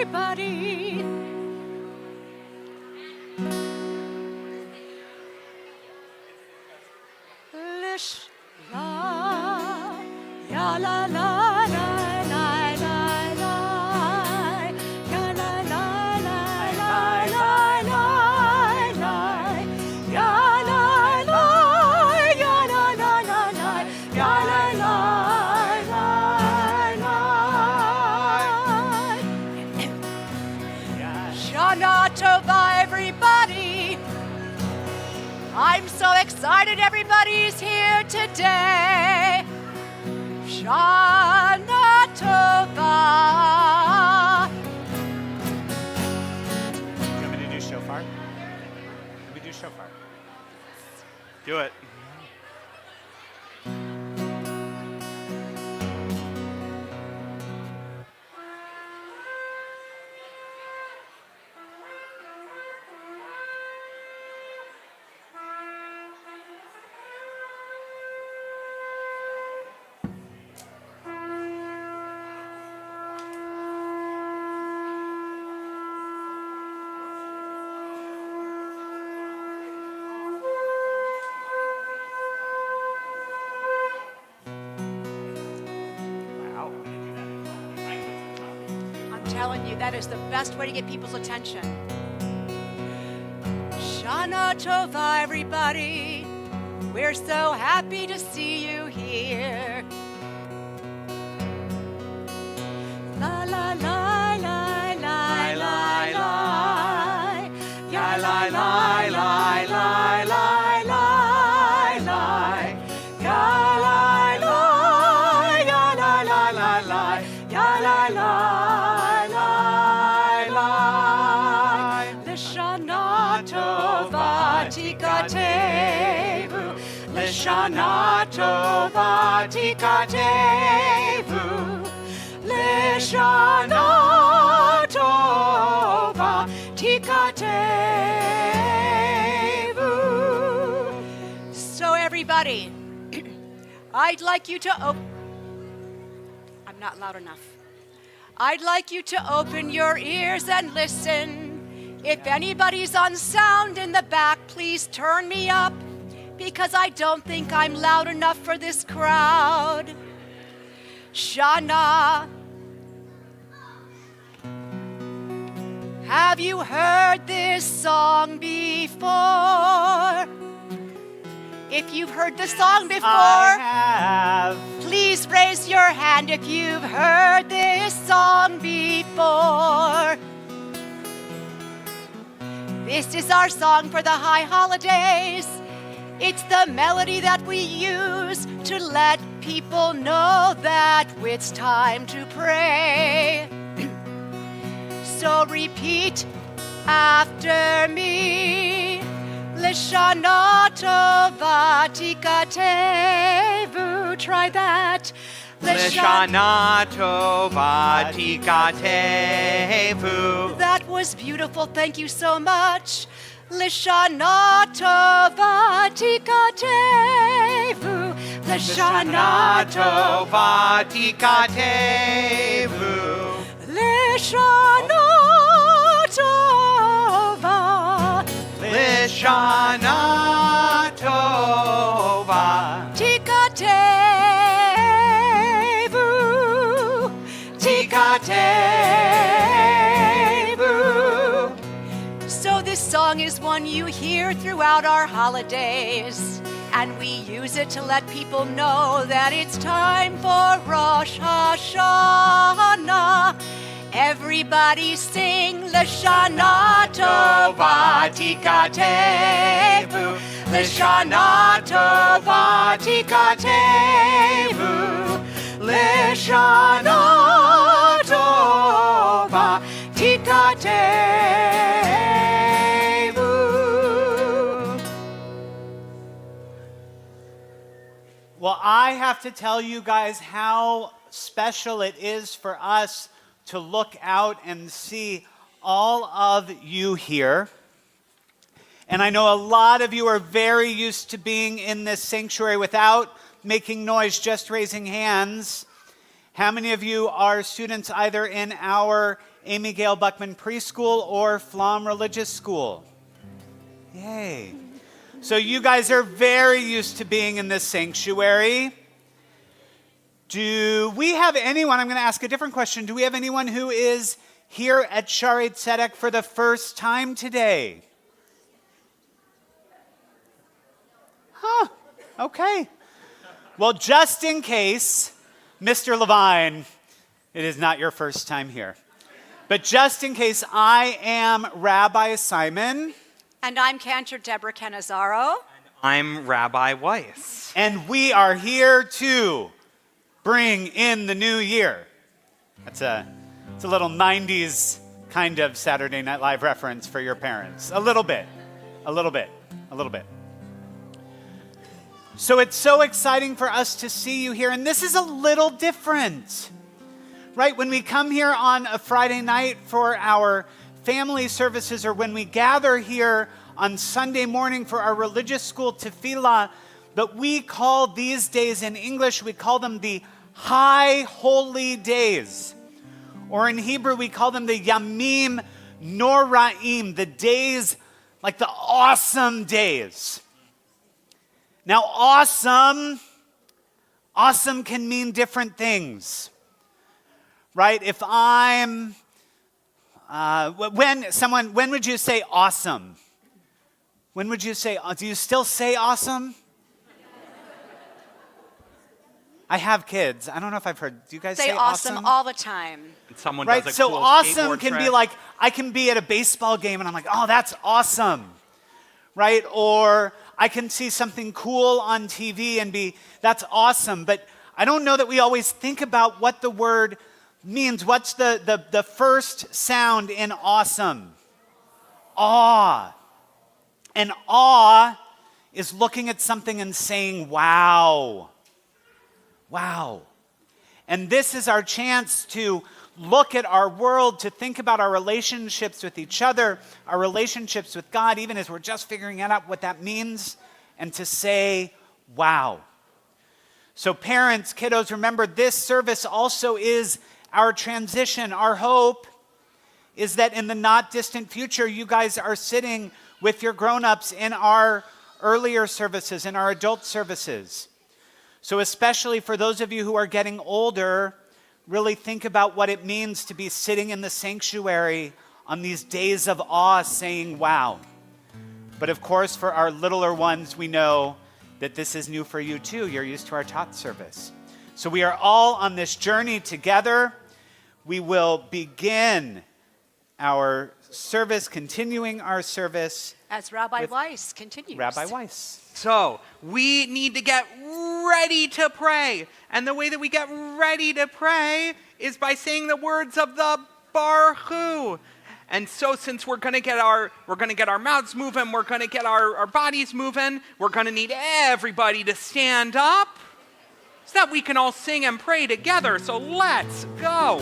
everybody. Lish, la, ya la la la la la la, ya la la la la la la la, ya la la, ya la la la la, ya la la la la. Shana Tova, everybody. I'm so excited everybody's here today. Shana Tova. You want me to do shofar? Let me do shofar. Do it. I'm telling you, that is the best way to get people's attention. Shana Tova, everybody. We're so happy to see you here. La la la la la la la. Ya la la la la la la la. Ya la la, ya la la la la, ya la la la la. Lishana Tova Tikatevu. Lishana Tova Tikatevu. Lishana Tova Tikatevu. So everybody, I'd like you to open. I'm not loud enough. I'd like you to open your ears and listen. If anybody's on sound in the back, please turn me up, because I don't think I'm loud enough for this crowd. Shana. Have you heard this song before? If you've heard the song before, I have. please raise your hand if you've heard this song before. This is our song for the high holidays. It's the melody that we use to let people know that it's time to pray. So repeat after me. Lishana Tova Tikatevu. Try that. Lishana Tova Tikatevu. That was beautiful. Thank you so much. Lishana Tova Tikatevu. Lishana Tova Tikatevu. Lishana Tova. Lishana Tova Tikatevu. Tikatevu. So this song is one you hear throughout our holidays, and we use it to let people know that it's time for Rosh Hashanah. Everybody sing Lishana Tova Tikatevu. Lishana Tova Tikatevu. Lishana Tova Tikatevu. Well, I have to tell you guys how special it is for us to look out and see all of you here. And I know a lot of you are very used to being in this sanctuary without making noise, just raising hands. How many of you are students either in our Amy Gail Buckman Preschool or Flom Religious School? Yay. So you guys are very used to being in this sanctuary. Do we have anyone, I'm going to ask a different question. Do we have anyone who is here at Schaarai Zedek for the first time today? Huh, okay. Well, just in case, Mr. Levine, it is not your first time here. But just in case, I am Rabbi Simon. And I'm Cantor Deborah Canizaro. I'm Rabbi Weiss. And we are here to bring in the new year. It's a little 90s kind of Saturday Night Live reference for your parents. A little bit. So it's so exciting for us to see you here. And this is a little different, right? When we come here on a Friday night for our family services, or when we gather here on Sunday morning for our religious school tefillah, but we call these days in English, we call them the High Holy Days. Or in Hebrew, we call them the Yamim Noraim, the days, like the awesome days. Now, awesome can mean different things, right? If I'm, when would you say awesome? When would you say, do you still say awesome? I have kids. I don't know if I've heard, do you guys say awesome? All the time. And someone Right, does a so cool awesome skateboard can trick. be like, I can be at a baseball game and I'm like, oh, that's awesome, right? Or I can see something cool on TV and be, that's awesome. But I don't know that we always think about what the word means. What's the first sound in awesome? Awe. And awe is looking at something and saying, wow. Wow. And this is our chance to look at our world, to think about our relationships with each other, our relationships with God, even as we're just figuring out what that means, and to say, wow. So parents, kiddos, remember this service also is our transition. Our hope is that in the not distant future, you guys are sitting with your grown-ups in our earlier services, in our adult services. So especially for those of you who are getting older, really think about what it means to be sitting in the sanctuary on these days of awe saying, wow. But of course, for our littler ones, we know that this is new for you too. You're used to our Tot Service. So we are all on this journey together. We will begin our service, continuing our service. As Rabbi Weiss continues. Rabbi Weiss. So, we need to get ready to pray. And the way that we get ready to pray is by saying the words of the Baruch Hu. And so since we're going to get our mouths moving, we're going to get our bodies moving, we're going to need everybody to stand up so that we can all sing and pray together. So let's go.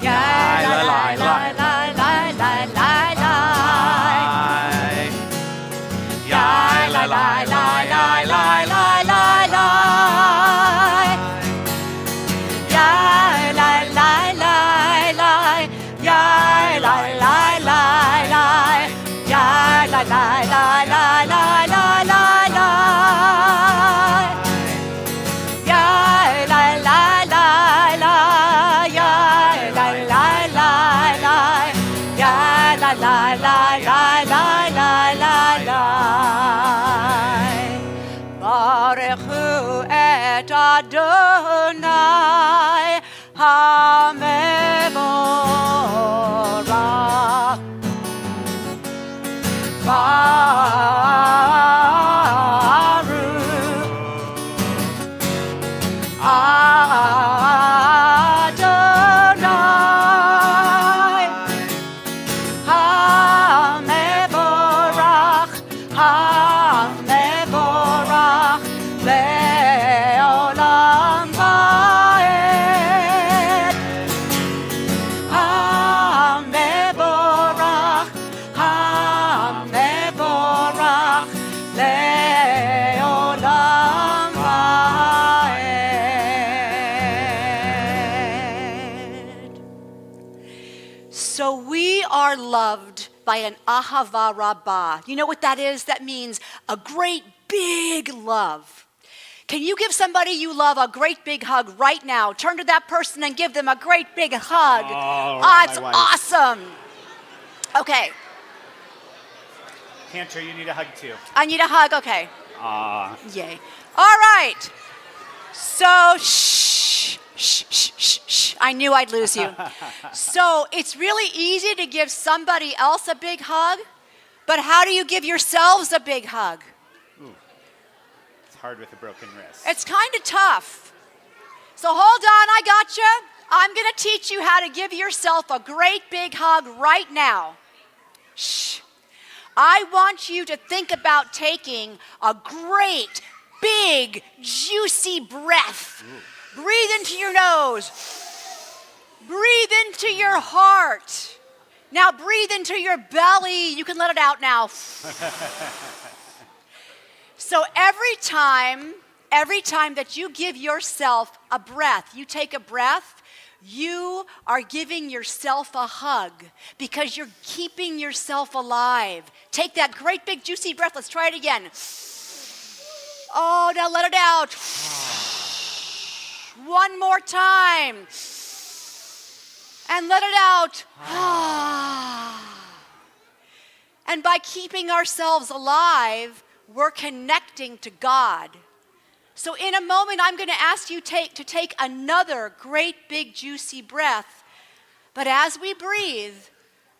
La la la la la la la la la. La la la la la la la la la. Ya la la la la. Ya la la la la. Ya la la la la la la la la. Ya la la la la. Ya la la la la. Ya la la la la la la la la. Baruch Hu et Adonai HaMevorach. Baruch Adonai HaMevorach, HaMevorach le'olam va'ed. HaMevorach, HaMevorach by an ahava rabbah. You know what that is? That means a great big love. Can you give somebody you love a great big hug right now? Turn to that person and give them a great big hug. It's awesome. Okay. Cantor, you need a hug too. I need a hug. Okay. Yay. All right. So, shh. I knew I'd lose you. So, it's really easy to give somebody else a big hug, but how do you give yourselves a big hug? Ooh. It's hard with a broken wrist. It's kind of tough. So, hold on, I got you. I'm going to teach you how to give yourself a great big hug right now. Shh. I want you to think about taking a great, big, juicy breath. Ooh. Breathe into your nose. Breathe into your heart. Now breathe into your belly. You can let it out now. So every time that you give yourself a breath, you take a breath, you are giving yourself a hug because you're keeping yourself alive. Take that great big juicy breath. Let's try it again. Oh, now let it out. One more time. And let it out. And by keeping ourselves alive, we're connecting to God. So in a moment, I'm going to ask you to take another great big juicy breath. But as we breathe,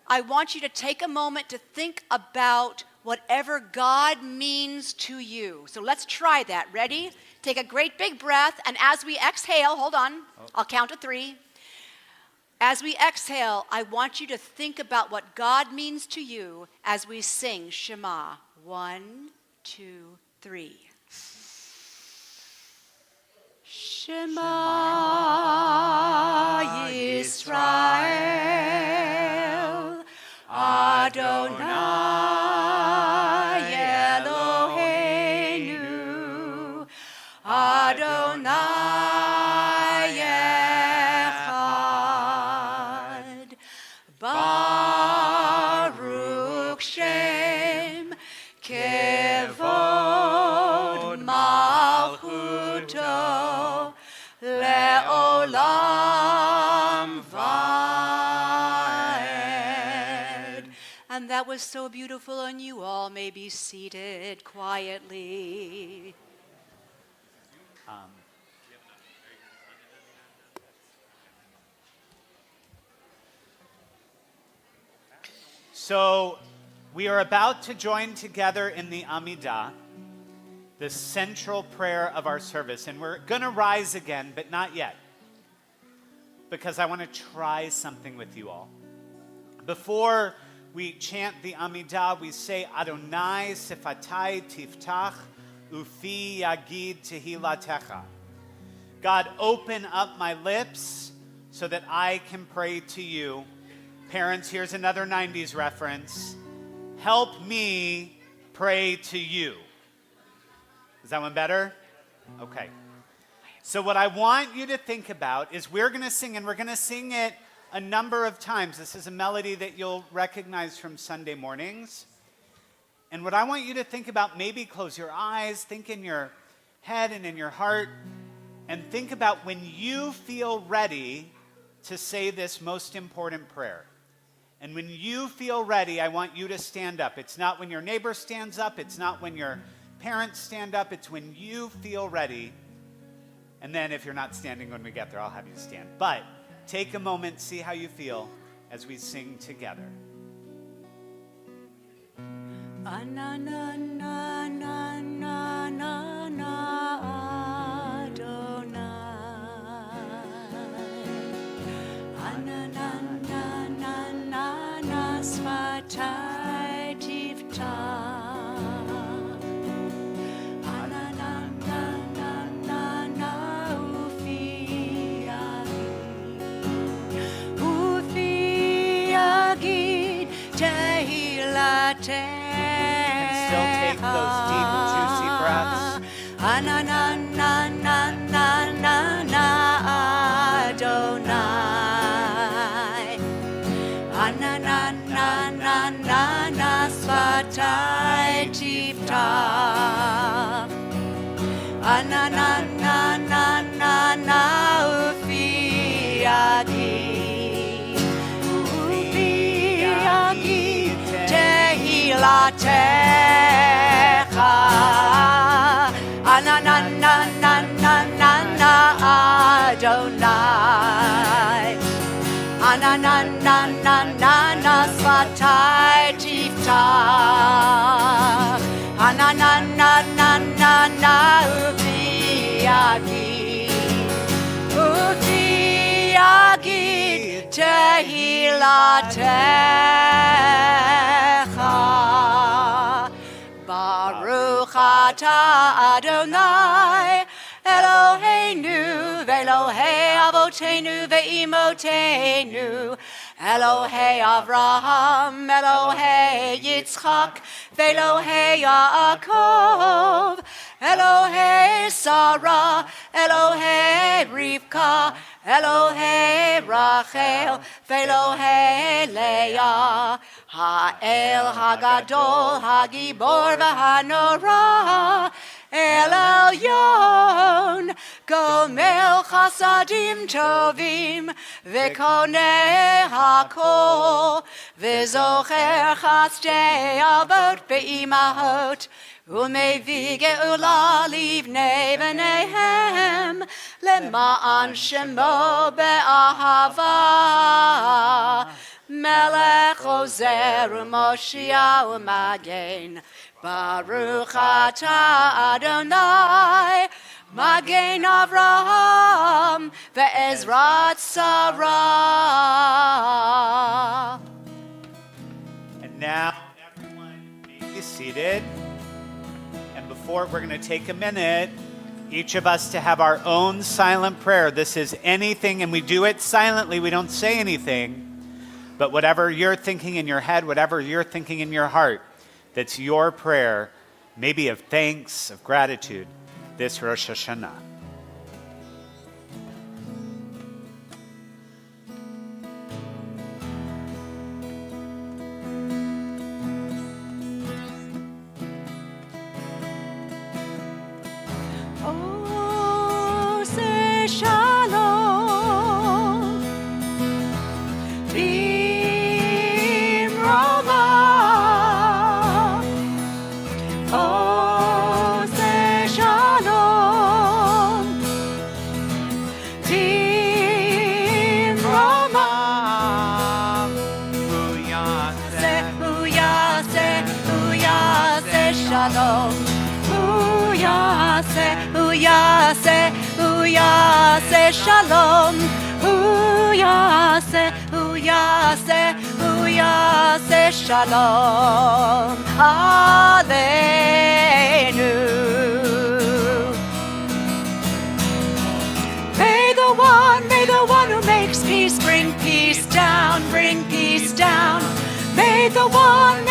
I want you to take a moment to think about whatever God means to you. So let's try that. Ready? Take a great big breath, and as we exhale, hold on, I'll count to 3. As we exhale, I want you to think about what God means to you as we sing Shema. 1, 2, 3. Shema Yisrael, Adonai Eloheinu, Adonai Echad, Baruch Shem Kevod Malchuto Le'olam Vaed. And that was so beautiful, and you all may be seated quietly. So we are about to join together in the Amidah, the central prayer of our service. And we're going to rise again, but not yet, because I want to try something with you all. Before we chant the Amidah, we say, Adonai sifatai tiftach ufi yagid tehilatecha. God, open up my lips so that I can pray to you. Parents, here's another 90s reference. Help me pray to you. Is that one better? Okay. So what I want you to think about is we're going to sing, and we're going to sing it a number of times. This is a melody that you'll recognize from Sunday mornings. And what I want you to think about, maybe close your eyes, think in your head and in your heart, and think about when you feel ready to say this most important prayer. And when you feel ready, I want you to stand up. It's not when your neighbor stands up. It's not when your parents stand up. It's when you feel ready. And then if you're not standing when we get there, I'll have you stand. But take a moment, see how you feel as we sing together. Still take those deep, juicy breaths. Adonai. שפתי תפתח. אננננננננה ופי יגיד, ופי יגיד תהילתך. אננננננננה אדוני. אנננננננה שפתי תפתח. אנננננננה ופי יגיד, ופי יגיד תהילתך. ברוך אתה אדוני אלוהינו ואלוהי אבותינו ואימותינו, אלוהי אברהם, אלוהי יצחק ואלוהי יעקב, אלוהי שרה, אלוהי רבקה, אלוהי רחל ואלוהי לאה, האל הגדול, הגיבור והנורא, אל עליון, גומל חסדים טובים, וקונה הכל, וזוכר חסדי אבות באימהות, ומביא גאולה לבני בניהם, למען שמו באהבה. מלך עוזר ומושיע ומגן, ברוך אתה אדוני, מגן אברהם ועזרת שרה. And now, everyone may be seated. And before, we're going to take a minute, each of us to have our own silent prayer. This is anything, and we do it silently. We don't say anything. But whatever you're thinking in your head, whatever you're thinking in your heart, that's your prayer, maybe of thanks, of gratitude, this Rosh Hashanah. Oh, say shalom, b'imroma. Oh, say shalom, b'imroma. Say, shalom. Say shalom, say shalom, Aleinu. May the one who makes peace bring peace down, bring peace down. May the one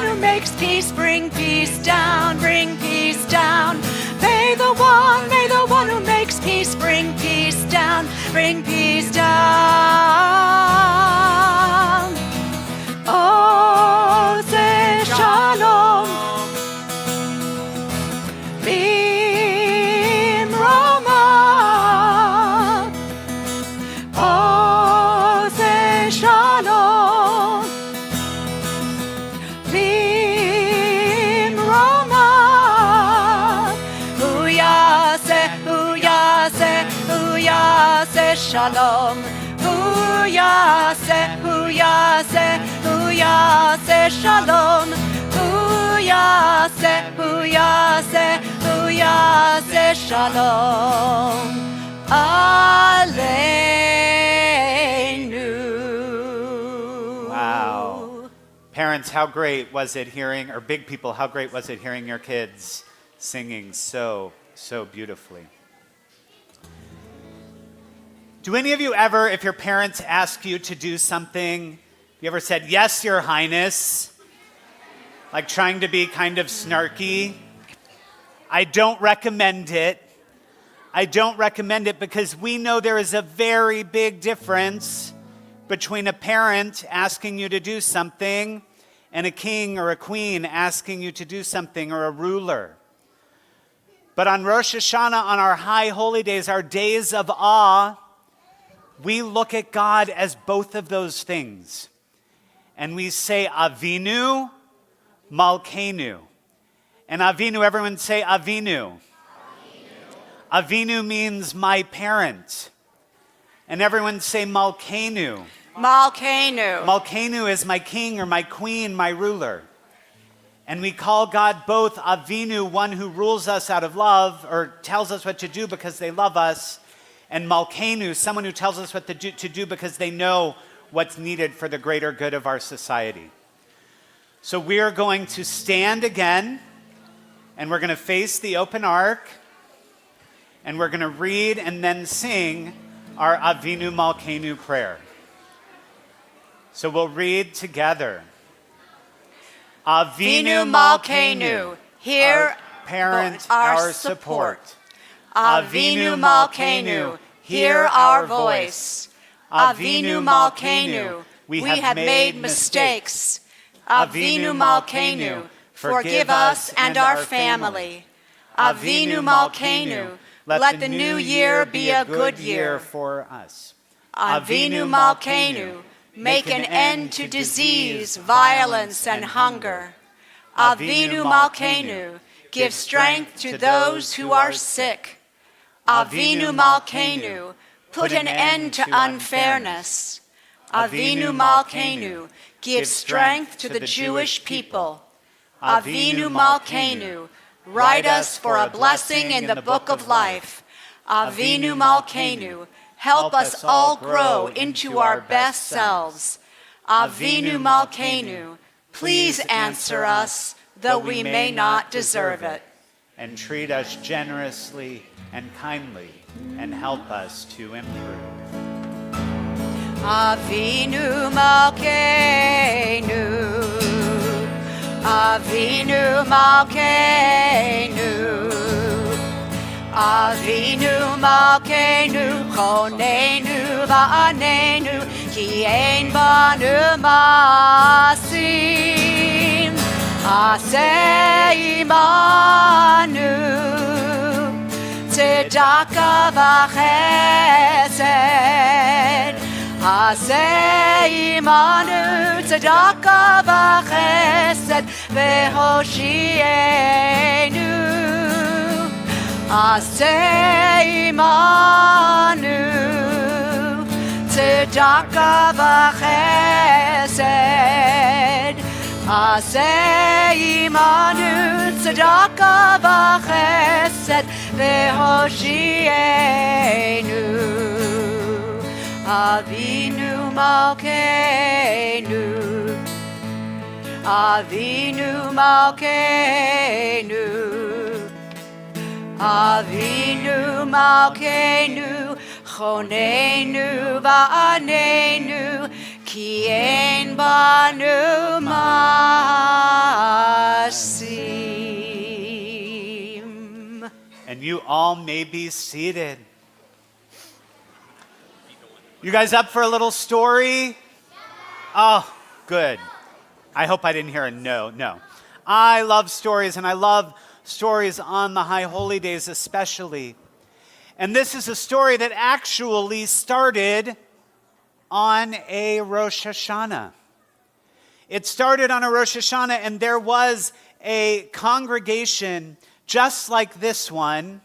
who makes peace bring peace down, bring peace down. May the one who makes peace bring peace down, bring peace down. Oh, say shalom, b'imroma. Oh, say shalom, b'imroma. Say shalom, say shalom, say shalom, Aleinu. Wow. Parents, how great was it hearing, or big people, how great was it hearing your kids singing so beautifully? Do any of you ever, if your parents ask you to do something, you ever said, "Yes, Your Highness," like trying to be kind of snarky? I don't recommend it. I don't recommend it because we know there is a very big difference between a parent asking you to do something and a king or a queen asking you to do something, or a ruler. But on Rosh Hashanah, on our high holy days, our days of awe, we look at God as both of those things. And we say Avinu Malkeinu. And Avinu, everyone say Avinu. Avinu means my parent. And everyone say Malkeinu. Malkeinu. Malkeinu is my king or my queen, my ruler. And we call God both Avinu, one who rules us out of love or tells us what to do because they love us, and Malkeinu, someone who tells us what to do because they know what's needed for the greater good of our society. So we are going to stand again, and we're going to face the open ark, and we're going to read and then sing our Avinu Malkeinu prayer. So we'll read together. Avinu Malkeinu, hear our parent, our support. Avinu Malkeinu, hear our voice. Avinu Malkeinu, we have made mistakes. Avinu Malkeinu, forgive us and our family. Avinu Malkeinu, let the new year be a good year for us. Avinu Malkeinu, make an end to disease, violence, and hunger. Avinu Malkeinu, give strength to those who are sick. Avinu Malkeinu, put an end to unfairness. Avinu Malkeinu, give strength to the Jewish people. Avinu Malkeinu, write us for a blessing in the book of life. Avinu Malkeinu, help us all grow into our best selves. Avinu Malkeinu, please answer us, though we may not deserve it. And treat us generously and kindly, and help us to improve. Avinu Malkeinu, Avinu Malkeinu, Avinu Malkeinu, Chonenu va'anenu, ki ein banu masim, aseh imanu, tzedakah v'chesed, aseh imanu, tzedakah v'chesed, v'hoshienu. Aseh imanu, tzedakah v'chesed. Aseh imanu, tzedakah v'chesed, v'hoshienu. Avinu Malkeinu, Avinu Malkeinu. Avinu Malkeinu, Chonenu va'anenu, ki ein banu masim. And you all may be seated. You guys up for a little story? Oh, good. I hope I didn't hear a no. No. I love stories, and I love stories on the high holy days especially. And this is a story that actually started on a Rosh Hashanah. It started on a Rosh Hashanah, and there was a congregation just like this one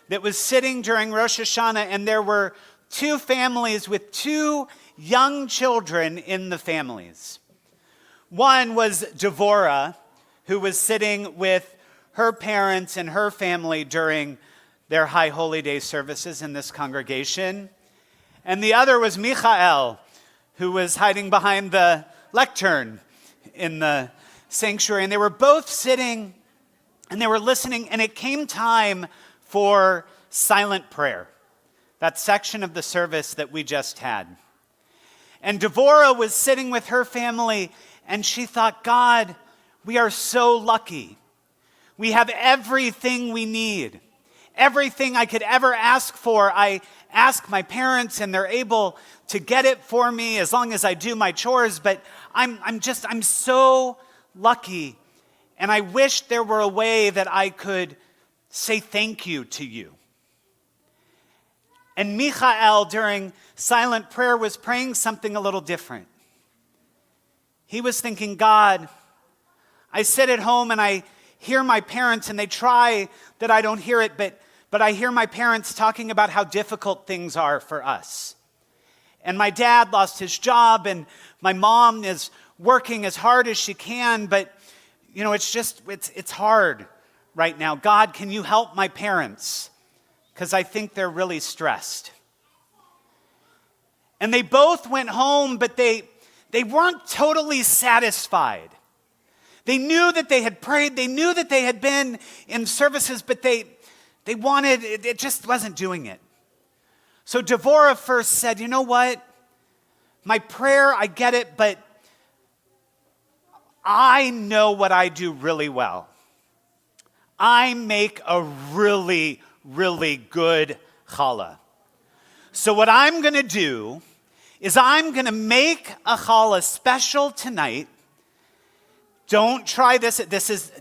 that was sitting during Rosh Hashanah, and there were two families with two young children in the families. One was Devorah, who was sitting with her parents and her family during their high holy day services in this congregation. And the other was Michael, who was hiding behind the lectern in the sanctuary. And they were both sitting and they were listening, and it came time for silent prayer, that section of the service that we just had. And Devorah was sitting with her family, and she thought, God, we are so lucky. We have everything we need. everything I could ever ask for. I ask my parents and they're able to get it for me as long as I do my chores, but I'm so lucky. And I wish there were a way that I could say thank you to you. And Michael, during silent prayer, was praying something a little different. He was thinking, God, I sit at home and I hear my parents, and they try that I don't hear it, but I hear my parents talking about how difficult things are for us. And my dad lost his job, and my mom is working as hard as she can, but it's hard right now. God, can you help my parents? Because I think they're really stressed. And they both went home, but they weren't totally satisfied. They knew that they had prayed, they knew that they had been in services, but they wanted, it just wasn't doing it. So Devorah first said, you know what? My prayer, I get it, but I know what I do really well. I make a really, really good challah. So what I'm going to do is I'm going to make a challah special tonight. Don't try this.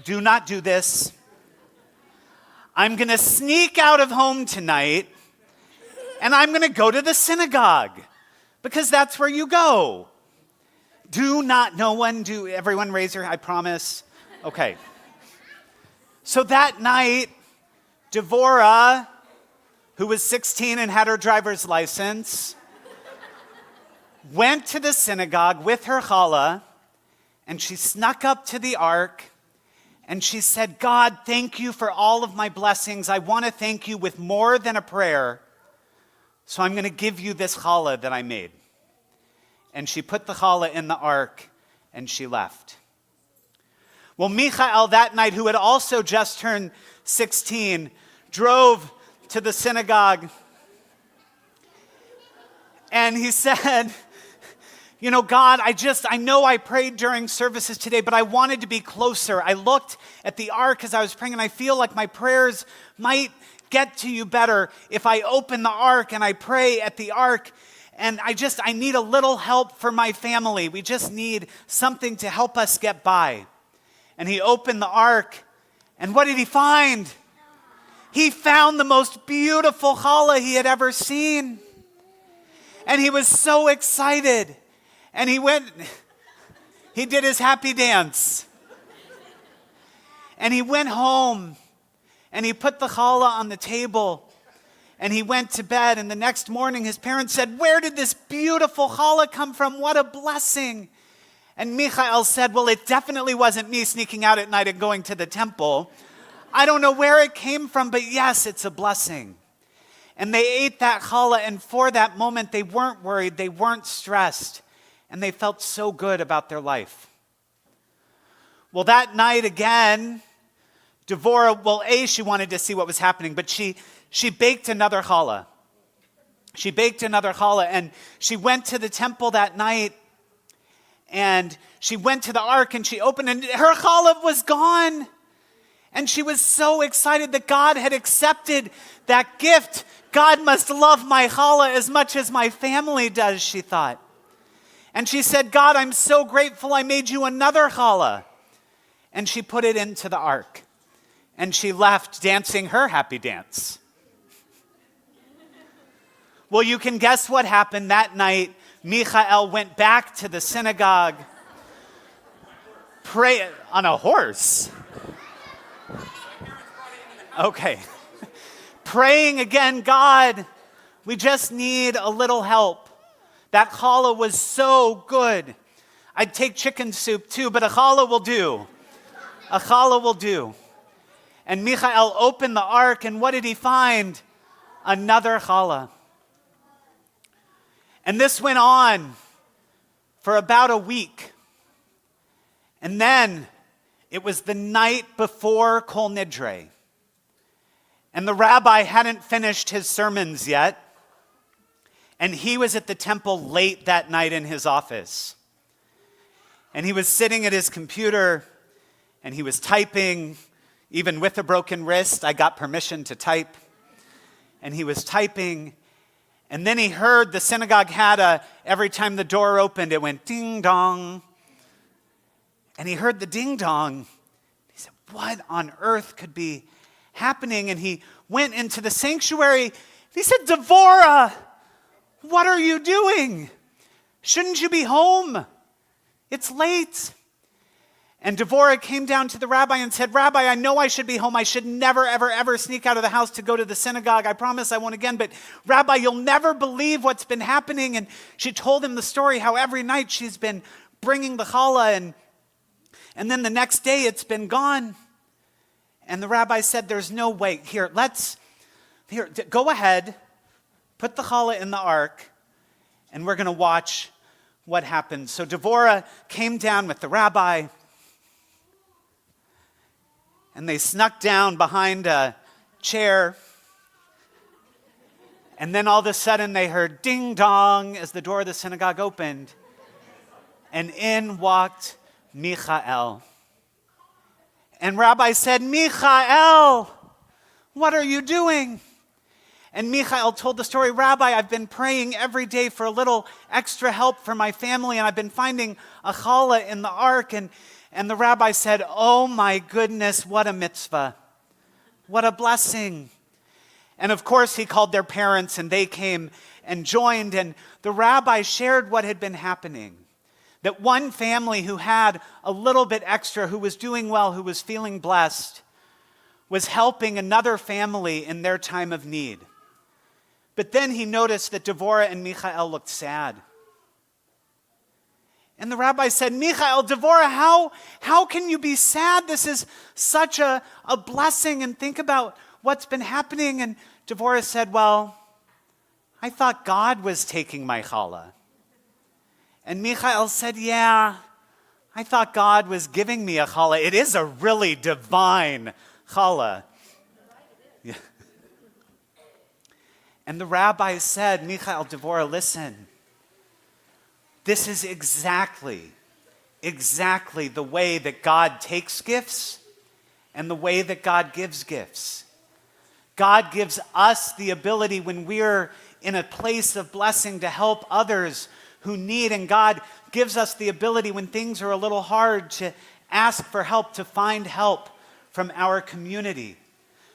Do not do this. I'm going to sneak out of home tonight, and I'm going to go to the synagogue, because that's where you go. Everyone raise your, I promise. Okay. So that night, Devorah, who was 16 and had her driver's license, went to the synagogue with her challah, and she snuck up to the ark, and she said, God, thank you for all of my blessings. I want to thank you with more than a prayer, so I'm going to give you this challah that I made. And she put the challah in the ark, and she left. Well, Michael that night, who had also just turned 16, drove to the synagogue, and he said, God, I know I prayed during services today, but I wanted to be closer. I looked at the ark as I was praying, and I feel like my prayers might get to you better if I open the ark and I pray at the ark. And I need a little help for my family. We just need something to help us get by. And he opened the ark, and what did he find? He found the most beautiful challah he had ever seen. And he was so excited. And he did his happy dance. And he went home, and he put the challah on the table, and he went to bed. And the next morning, his parents said, where did this beautiful challah come from? What a blessing. And Michael said, well, it definitely wasn't me sneaking out at night and going to the temple. I don't know where it came from, but yes, it's a blessing. And they ate that challah, and for that moment, they weren't worried, they weren't stressed, and they felt so good about their life. Well, that night again, Devorah, she wanted to see what was happening, but she baked another challah. She baked another challah, and she went to the temple that night, and she went to the ark, and she opened, and her challah was gone. And she was so excited that God had accepted that gift. God must love my challah as much as my family does, she thought. And she said, God, I'm so grateful I made you another challah. And she put it into the ark. And she left dancing her happy dance. Well, you can guess what happened that night. Michael went back to the synagogue, pray on a horse. Okay. Praying again, God, we just need a little help. That challah was so good. I'd take chicken soup too, but a challah will do. A challah will do. And Michael opened the ark, and what did he find? Another challah. And this went on for about a week. And then it was the night before Kol Nidre. And the rabbi hadn't finished his sermons yet. And he was at the temple late that night in his office. And he was sitting at his computer, and he was typing, Even with a broken wrist, I got permission to type. And he was typing, and then he heard the synagogue had every time the door opened, it went ding dong. And he heard the ding dong. He said, what on earth could be happening? And he went into the sanctuary. He said, Devorah, what are you doing? Shouldn't you be home? It's late. And Devorah came down to the rabbi and said, Rabbi, I know I should be home. I should never, ever, ever sneak out of the house to go to the synagogue. I promise I won't again. But Rabbi, you'll never believe what's been happening. And she told him the story, how every night she's been bringing the challah, and then the next day it's been gone. And the rabbi said, there's no way. Here, go ahead, put the challah in the ark, and we're going to watch what happens. So Devorah came down with the rabbi, and they snuck down behind a chair. And then all of a sudden they heard ding dong as the door of the synagogue opened. And in walked Michael. And Rabbi said, Michael, what are you doing? And Michael told the story, Rabbi, I've been praying every day for a little extra help for my family, and I've been finding a challah in the ark. And the rabbi said, oh my goodness, what a mitzvah. What a blessing. And of course he called their parents and they came and joined, and the rabbi shared what had been happening. That one family who had a little bit extra, who was doing well, who was feeling blessed, was helping another family in their time of need. But then he noticed that Devorah and Michael looked sad. And the rabbi said, Michael, Devorah, how can you be sad? This is such a blessing, and think about what's been happening. And Devorah said, well, I thought God was taking my challah. And Michael said, yeah, I thought God was giving me a challah. It is a really divine challah. Yeah. And the rabbi said, Michael, Devorah, listen. This is exactly the way that God takes gifts and the way that God gives gifts. God gives us the ability when we're in a place of blessing to help others who need, and God gives us the ability when things are a little hard to ask for help, to find help from our community.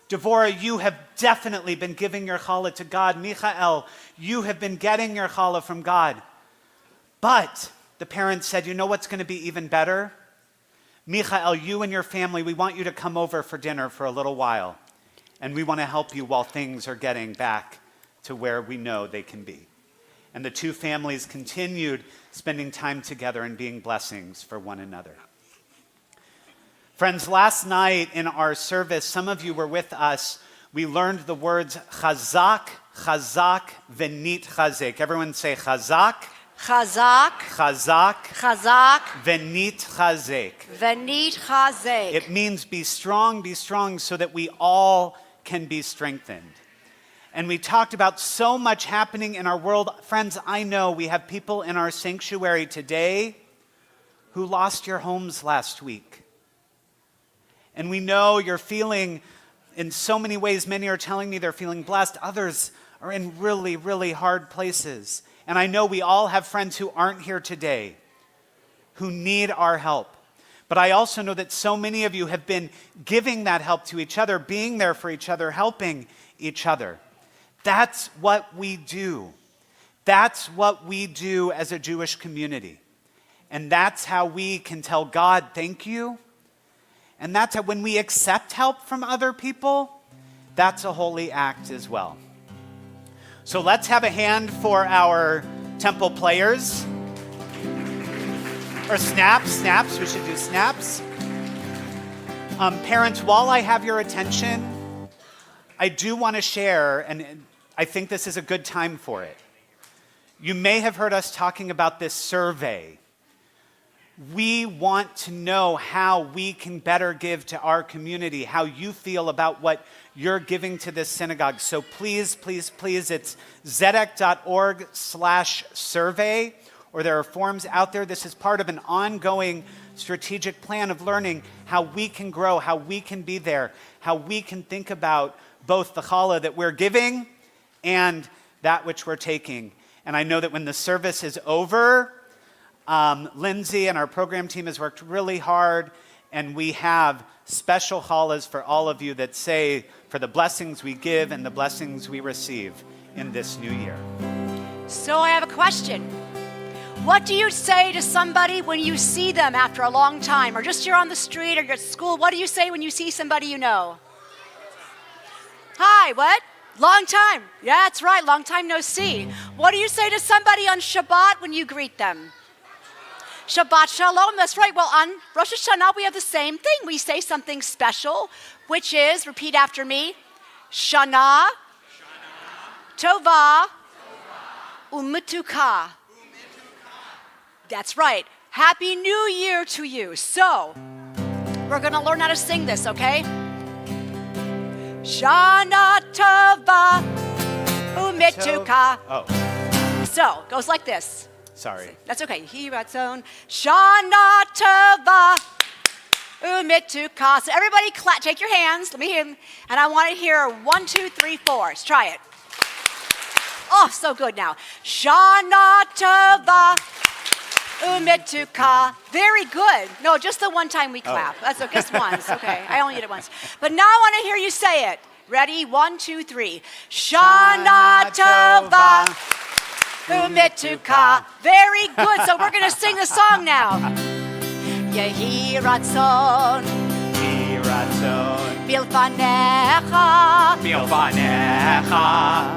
Devorah, you have definitely been giving your challah to God. Michael, you have been getting your challah from God. But the parents said, you know what's going to be even better? Michael, you and your family, we want you to come over for dinner for a little while. And we want to help you while things are getting back to where we know they can be. And the two families continued spending time together and being blessings for one another. Friends, last night in our service, some of you were with us. We learned the words chazak, chazak, v'nit chazek. Everyone say chazak. Chazak. Chazak. Chazak. V'nit chazek. V'nit chazek. It means be strong so that we all can be strengthened. And we talked about so much happening in our world. Friends, I know we have people in our sanctuary today who lost your homes last week. And we know you're feeling in so many ways. Many are telling me they're feeling blessed. Others are in really, really hard places. And I know we all have friends who aren't here today who need our help. But I also know that so many of you have been giving that help to each other, being there for each other, helping each other. That's what we do. That's what we do as a Jewish community. And that's how we can tell God, thank you. And that's how when we accept help from other people, that's a holy act as well. So let's have a hand for our temple players. Or snaps, we should do snaps. Parents, while I have your attention, I do want to share, and I think this is a good time for it. You may have heard us talking about this survey. We want to know how we can better give to our community, how you feel about what you're giving to this synagogue. So please, it's zedek.org/survey, or there are forms out there. This is part of an ongoing strategic plan of learning how we can grow, how we can be there, how we can think about both the challah that we're giving and that which we're taking. And I know that when the service is over, Lindsay and our program team has worked really hard, and we have special challahs for all of you that say for the blessings we give and the blessings we receive in this new year. So I have a question. What do you say to somebody when you see them after a long time, or just you're on the street or you're at school? What do you say when you see somebody you know? Hi, what? Long time. Yeah, that's right, long time no see. What do you say to somebody on Shabbat when you greet them? Shabbat Shalom, that's right. Well, on Rosh Hashanah, we have the same thing. We say something special, which is, repeat after me, Shana, Tova, Umetuka. That's right. Happy New Year to you. So, we're going to learn how to sing this, okay? Shana Tova, Umetuka. Oh, So, it goes like this. sorry. That's okay. Hiratzon, Shana Tova, Umetuka. So everybody take your hands. Let me hear them. And I want to hear 1, 2, 3, 4. Let's try it. Oh, so good now. Shana Tova, Umetuka. Very good. No, just the one time we clap. That's okay. Just once. Okay. I only did it once. But now I want to hear you say it. Ready? 1, 2, 3. Shana Tova, Umetuka. Very good. So we're going to sing the song now. Yehi Ratzon, Yiratzon, Bilfanecha, Bilfanecha,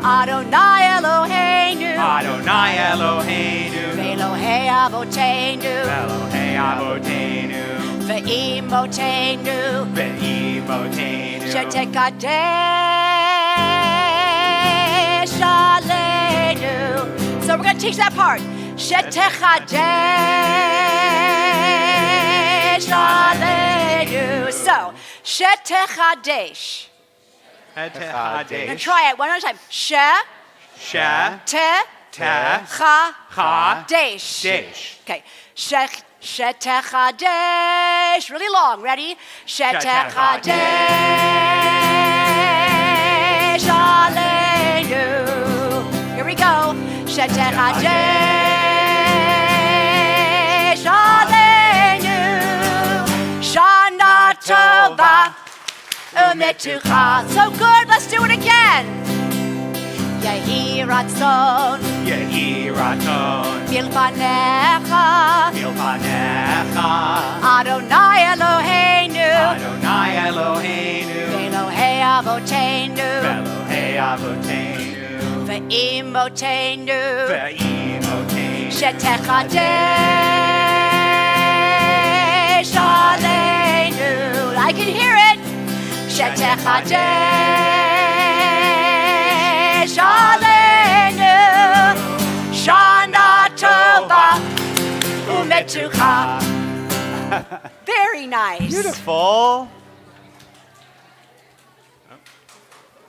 Adonai Eloheinu, Adonai Eloheinu, Velohei Avotenu, Elohei Avotenu, Ve'imotenu, Ve'imotenu, Shetekadesh Aleinu. So we're going to teach that part. Shetekadesh Aleinu. So, Shetekadesh. And try it one more time. She, te, cha, desh. Okay. Shetekadesh. Really long. Ready? Shetekadesh Aleinu. Here we go. Shetekadesh Aleinu. Shana Tova Umetuka. So good. Let's do it again. Yehi Ratzon, Yiratzon, Bilfanecha, Bilfanecha, Adonai Eloheinu, Adonai Eloheinu, Velohei Avotenu, Elohei Avotenu, Ve'imotenu, Ve'imotenu, Shetekadesh Aleinu. I can hear it. Shetekadesh Aleinu. Shana Tova Umetuka. Very nice. Beautiful.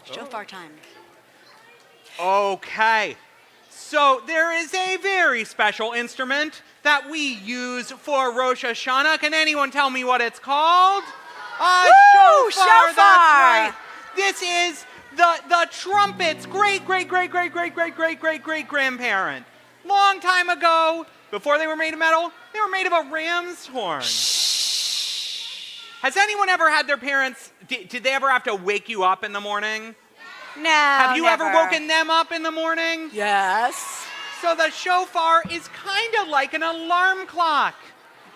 Shofar time. Okay. So there is a very special instrument that we use for Rosh Hashanah. Can anyone tell me what it's called? Woo! Shofar. That's Shofar. right. This is the trumpet's great grandparent. Long time ago, before they were made of metal, they were made of a ram's horn. Has anyone ever had their parents, did they ever have to wake you up in the morning? No, Have you never. ever woken them up in the morning? Yes. So the shofar is kind of like an alarm clock.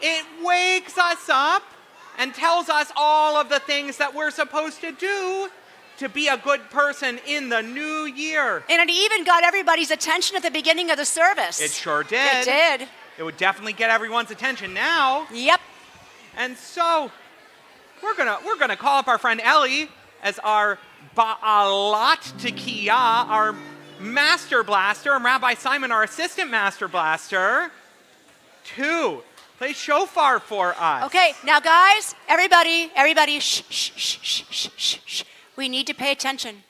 It wakes us up and tells us all of the things that we're supposed to do to be a good person in the new year. And it even got everybody's attention at the beginning of the service. It sure did. It did. It would definitely get everyone's attention now. Yep. And so we're gonna call up our friend Ellie as our Ba'alat Tekiah, our master blaster, and Rabbi Simon, our assistant master blaster, to play shofar for us. Okay, now guys, everybody, shh, shh, shh, shh, shh, shh, shh. We need to pay attention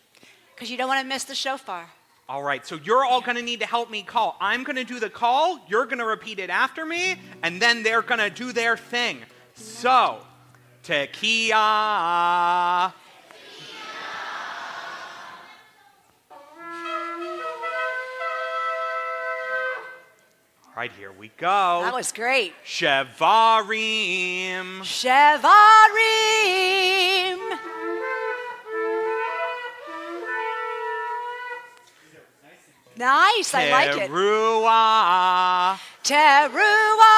because you don't want to miss the shofar. All right, so you're all going to need to help me call. I'm going to do the call, you're going to repeat it after me, and then they're going to do their thing. So, tequila. All right, here we go. That was great. Shevarim. Shevarim. Nice, I like it. Teruah. Teruah.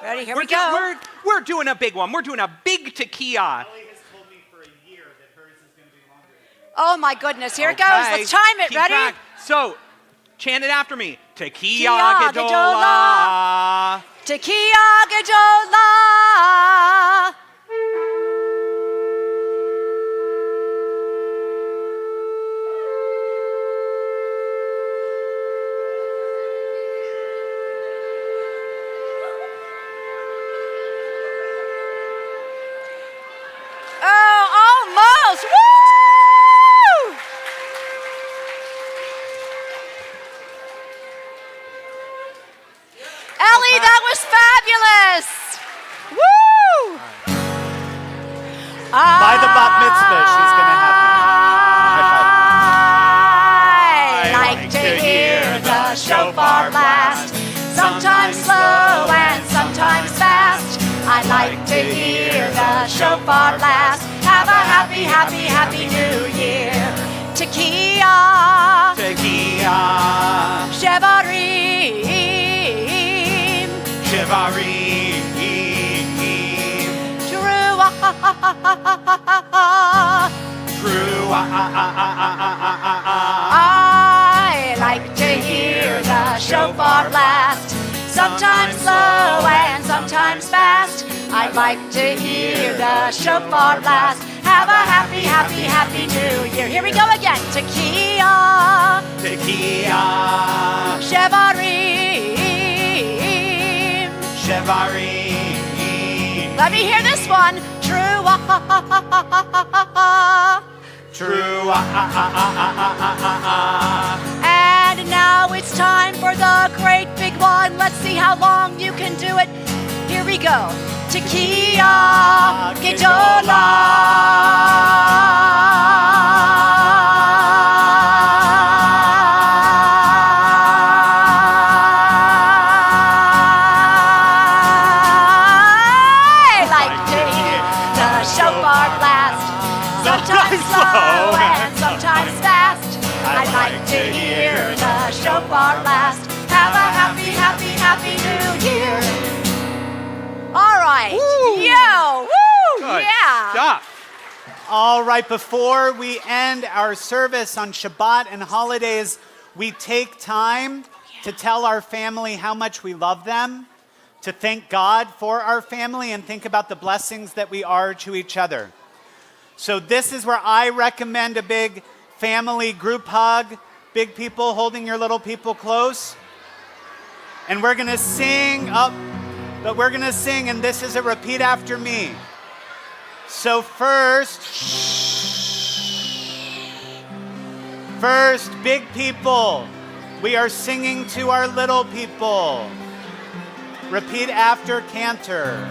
Ready, here we go. We're doing a big one. We're doing a big tequila. Ellie has told me for a year that hers is going to be longer. Oh my goodness, here it goes. Okay, Let's time it. keep Ready? track. So, chant it after me. Tequila Tequila gedola. gedola. Tequila gedola. Oh, almost. Woo! Ellie, that was fabulous. Woo! By the bat mitzvah, she's going to have me. High I like to hear the shofar blast, sometimes slow and sometimes fast. I like to hear the shofar blast. Have a happy, happy, happy New Year. Tequila, Tequila. Shevarim, Shevarim. Teruah. I like to hear the shofar blast, sometimes slow and sometimes fast. I'd like to hear the shofar blast. Have a happy, happy, happy New Year. Here we go again. Tequila, Tequila. Shevarim. Shevarim. Let me hear this one. Teruah. And now it's time for the great big one. Let's see how long you can do it. Here we go. Tequila I like to hear the shofar blast, sometimes slow and sometimes fast. I like to hear the shofar blast. Have a happy, happy, happy New Year. All right. Woo. Yo. Woo. Good Yeah. stuff. All right, before we end our service on Shabbat and holidays, we take time to tell our family how much we love them, to thank God for our family, and think about the blessings that we are to each other. So this is where I recommend a big family group hug, big people holding your little people close. And we're going to sing up, but we're going to sing, and this is a repeat after me. So first, big people, we are singing to our little people. Repeat after Cantor.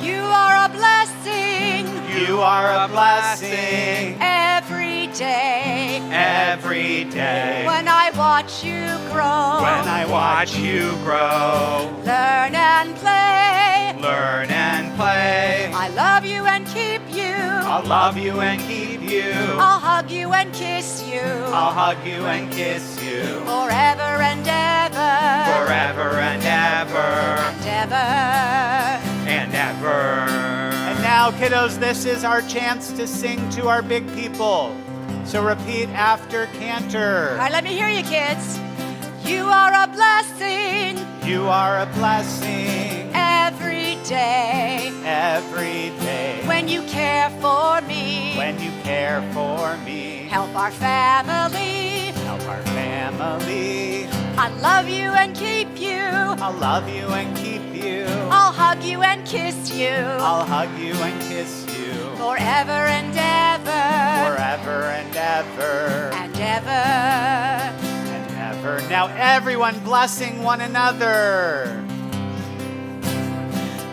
You are a blessing You are a blessing every day. every day. When I watch you grow, When I watch you grow, learn and play. learn and play, I love you and keep you. I'll love you and keep you. I'll hug you and kiss you. I'll hug you and kiss you. Forever and ever. Forever and ever And ever. and ever. And now, kiddos, this is our chance to sing to our big people. So repeat after Cantor. All right, let me hear you, kids. You are a blessing You are a blessing every day. every day. When you care for me, When you care for me, help our family. help our family. I'll love you and keep you. I'll love you and keep you. I'll hug you and kiss you. I'll hug you and kiss you. Forever and ever. Forever and ever. And ever. And ever. Now everyone blessing one another.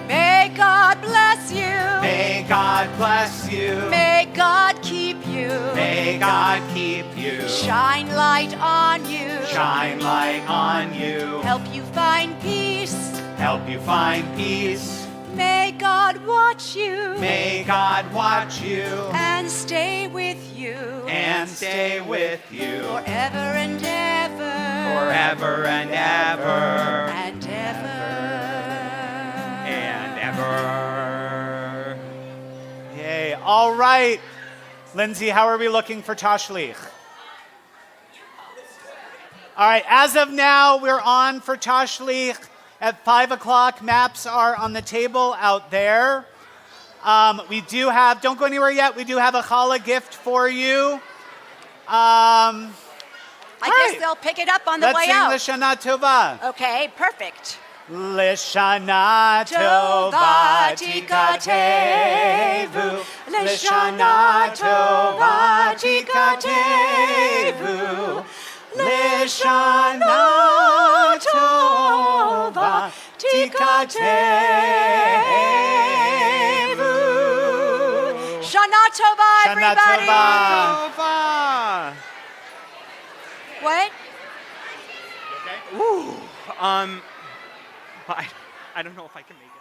May God bless you. May God bless you. May God keep you. May God keep you. Shine light on you. Shine light on you. Help you find peace. Help you find peace. May God watch you. May God watch you. And stay with you. And stay with you. Forever and ever. Forever and ever. And ever. And ever. Yay. All right. Lindsay, how are we looking for Tashlich? All right. As of now, we're on for Tashlich at 5 o'clock. Maps are on the table out there. We do have, don't go anywhere yet, we do have a challah gift for you. I guess they'll pick it up on the way out. Let's sing L'Shana Tova. Okay, perfect. L'Shana Tova Tikatevu. L'Shana Tova Tikatevu. L'Shana Tova Tikatevu. Shana Tova, Shana everybody. Tova. What? Ooh, but I don't know if I can make it.